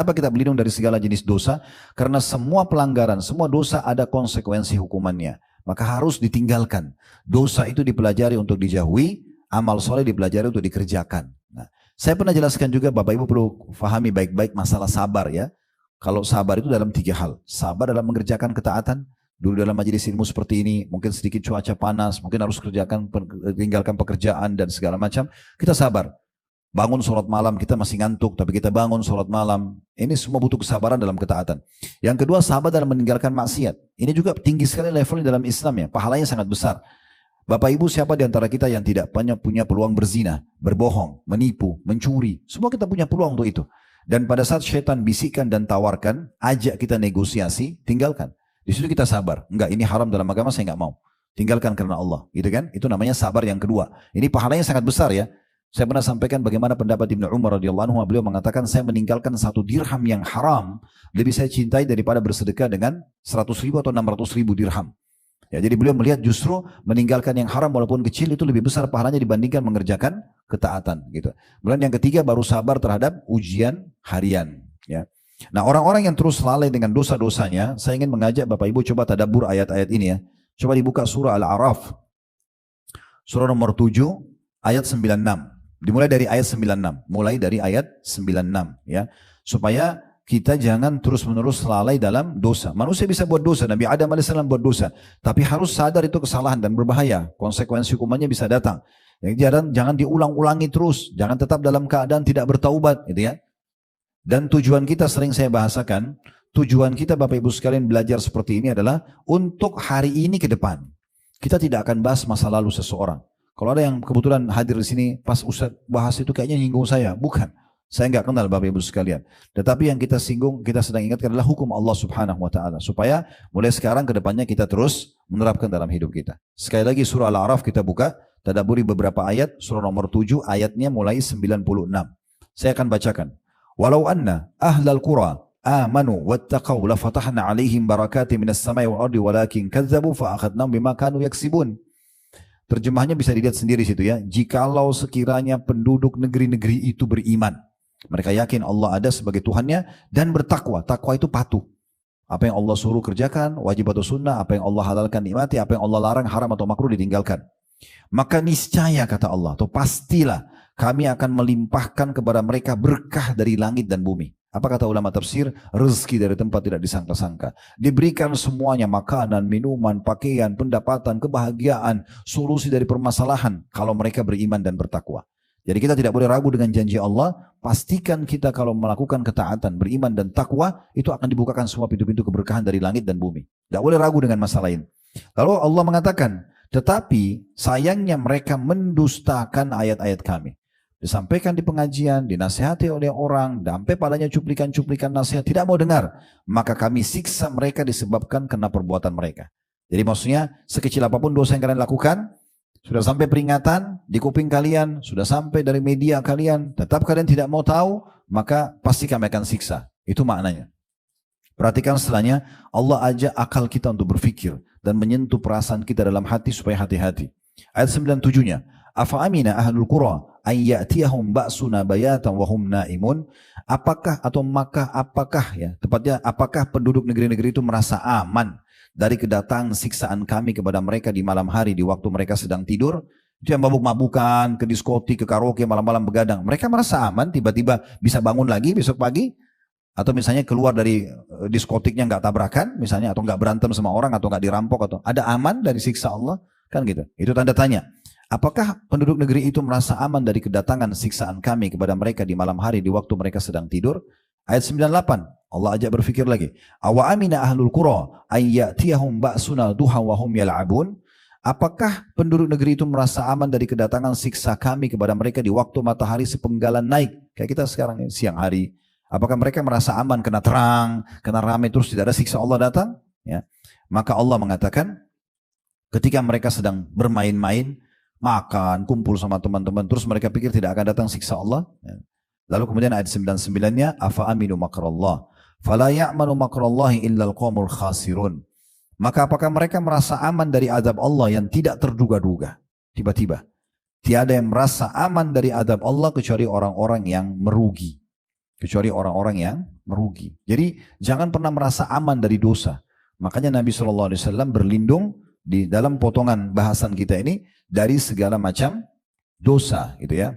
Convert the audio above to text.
Kenapa kita berlindung dari segala jenis dosa? Karena semua pelanggaran, semua dosa ada konsekuensi hukumannya. Maka harus ditinggalkan. Dosa itu dipelajari untuk dijauhi, amal soleh dipelajari untuk dikerjakan. Nah, saya pernah jelaskan juga, Bapak Ibu perlu fahami baik-baik masalah sabar ya. Kalau sabar itu dalam 3 hal. Sabar dalam mengerjakan ketaatan. Dulu dalam majelis ilmu seperti ini, mungkin sedikit cuaca panas, mungkin harus tinggalkan pekerjaan dan segala macam. Kita sabar. Bangun sholat malam, kita masih ngantuk, tapi kita bangun sholat malam. Ini semua butuh kesabaran dalam ketaatan. Yang kedua, sabar dalam meninggalkan maksiat. Ini juga tinggi sekali levelnya dalam Islam ya. Pahalanya sangat besar. Bapak Ibu, siapa di antara kita yang tidak punya peluang berzina, berbohong, menipu, mencuri? Semua kita punya peluang untuk itu. Dan pada saat syaitan bisikan dan tawarkan, ajak kita negosiasi, tinggalkan. Di situ kita sabar. Enggak, ini haram dalam agama, saya enggak mau. Tinggalkan karena Allah. Gitu kan? Itu namanya sabar yang kedua. Ini pahalanya sangat besar ya. Saya pernah sampaikan bagaimana pendapat Ibnu Umar radhiyallahu anhu, beliau mengatakan saya meninggalkan 1 dirham yang haram lebih saya cintai daripada bersedekah dengan 100.000 atau 600.000 dirham. Ya, jadi beliau melihat justru meninggalkan yang haram walaupun kecil itu lebih besar pahalanya dibandingkan mengerjakan ketaatan gitu. Kemudian yang ketiga baru sabar terhadap ujian harian ya. Nah, orang-orang yang terus lalai dengan dosa-dosanya, saya ingin mengajak Bapak Ibu coba tadabbur ayat-ayat ini ya. Coba dibuka surah Al-A'raf. Surah nomor 7 ayat 96. Dimulai dari ayat 96, mulai dari ayat 96 ya. Supaya kita jangan terus-menerus lalai dalam dosa. Manusia bisa buat dosa, Nabi Adam AS buat dosa, tapi harus sadar itu kesalahan dan berbahaya. Konsekuensi hukumannya bisa datang. Jangan diulang-ulangi terus, jangan tetap dalam keadaan tidak bertaubat gitu ya. Dan tujuan kita sering saya bahasakan, tujuan kita Bapak Ibu sekalian belajar seperti ini adalah untuk hari ini ke depan. Kita tidak akan bahas masa lalu seseorang. Kalau ada yang kebetulan hadir di sini, pas Ustaz bahas itu kayaknya nyinggung saya. Bukan. Saya enggak kenal Bapak Ibu sekalian. Tetapi yang kita singgung, kita sedang ingatkan adalah hukum Allah Subhanahu wa Ta'ala. Supaya mulai sekarang ke depannya kita terus menerapkan dalam hidup kita. Sekali lagi surah Al-A'raf kita buka. Tadabburi beberapa ayat. Surah nomor 7 ayatnya mulai 96. Saya akan bacakan. Walau anna ahlal qura amanu wattaqaw la fatahna alaihim barakati minas samai wal ardi walakin kazzabu fa akhadnahum bima kanu yaksibun. Terjemahnya bisa dilihat sendiri situ ya. Jikalau sekiranya penduduk negeri-negeri itu beriman, mereka yakin Allah ada sebagai Tuhannya dan bertakwa. Takwa itu patuh. Apa yang Allah suruh kerjakan, wajib atau sunnah. Apa yang Allah halalkan nikmati. Apa yang Allah larang haram atau makruh ditinggalkan. Maka niscaya kata Allah, atau pastilah kami akan melimpahkan kepada mereka berkah dari langit dan bumi. Apa kata ulama tafsir? Rezeki dari tempat tidak disangka-sangka. Diberikan semuanya, makanan, minuman, pakaian, pendapatan, kebahagiaan, solusi dari permasalahan kalau mereka beriman dan bertakwa. Jadi kita tidak boleh ragu dengan janji Allah. Pastikan kita kalau melakukan ketaatan, beriman dan takwa, itu akan dibukakan semua pintu-pintu keberkahan dari langit dan bumi. Tidak boleh ragu dengan masalah lain. Lalu Allah mengatakan, tetapi sayangnya mereka mendustakan ayat-ayat kami. Disampaikan di pengajian, dinasihati oleh orang, sampai padanya cuplikan-cuplikan nasihat, tidak mau dengar. Maka kami siksa mereka disebabkan karena perbuatan mereka. Jadi maksudnya, sekecil apapun dosa yang kalian lakukan, sudah sampai peringatan di kuping kalian, sudah sampai dari media kalian, tetap kalian tidak mau tahu, maka pasti kami akan siksa. Itu maknanya. Perhatikan setelahnya, Allah ajak akal kita untuk berpikir dan menyentuh perasaan kita dalam hati supaya hati-hati. Ayat 97-nya, afa amina ahlul qura ay ya'tiyahum ba'suna bayatan wa hum naimun. Apakah ya, tepatnya apakah penduduk negeri-negeri itu merasa aman dari kedatangan siksaan kami kepada mereka di malam hari di waktu mereka sedang tidur? Itu yang mabuk-mabukan, ke diskotik, ke karaoke, malam-malam begadang. Mereka merasa aman tiba-tiba bisa bangun lagi besok pagi? Atau misalnya keluar dari diskotiknya nggak tabrakan misalnya, atau nggak berantem sama orang, atau nggak dirampok, atau ada aman dari siksa Allah? Kan gitu. Itu tanda tanya. Apakah penduduk negeri itu merasa aman dari kedatangan siksaan kami kepada mereka di malam hari di waktu mereka sedang tidur? Ayat 98, Allah ajak berfikir lagi. Awa amina ahlul qura ay ya'tiyahum ba'suna duha wa hum yal'abun. Apakah penduduk negeri itu merasa aman dari kedatangan siksa kami kepada mereka di waktu matahari sepenggalan naik? Kayak kita sekarang siang hari. Apakah mereka merasa aman kena terang, kena ramai terus tidak ada siksa Allah datang? Ya. Maka Allah mengatakan, ketika mereka sedang bermain-main, makan, kumpul sama teman-teman, terus mereka pikir tidak akan datang siksa Allah. Lalu kemudian ayat 99-nya, afa aminu makrallah, fala ya'manu makrallahi illal qawmul khasirun. Maka apakah mereka merasa aman dari azab Allah yang tidak terduga-duga? Tiba-tiba. Tiada yang merasa aman dari azab Allah kecuali orang-orang yang merugi. kecuali orang-orang yang merugi. Jadi jangan pernah merasa aman dari dosa. Makanya Nabi SAW berlindung di dalam potongan bahasan kita ini dari segala macam dosa, gitu ya.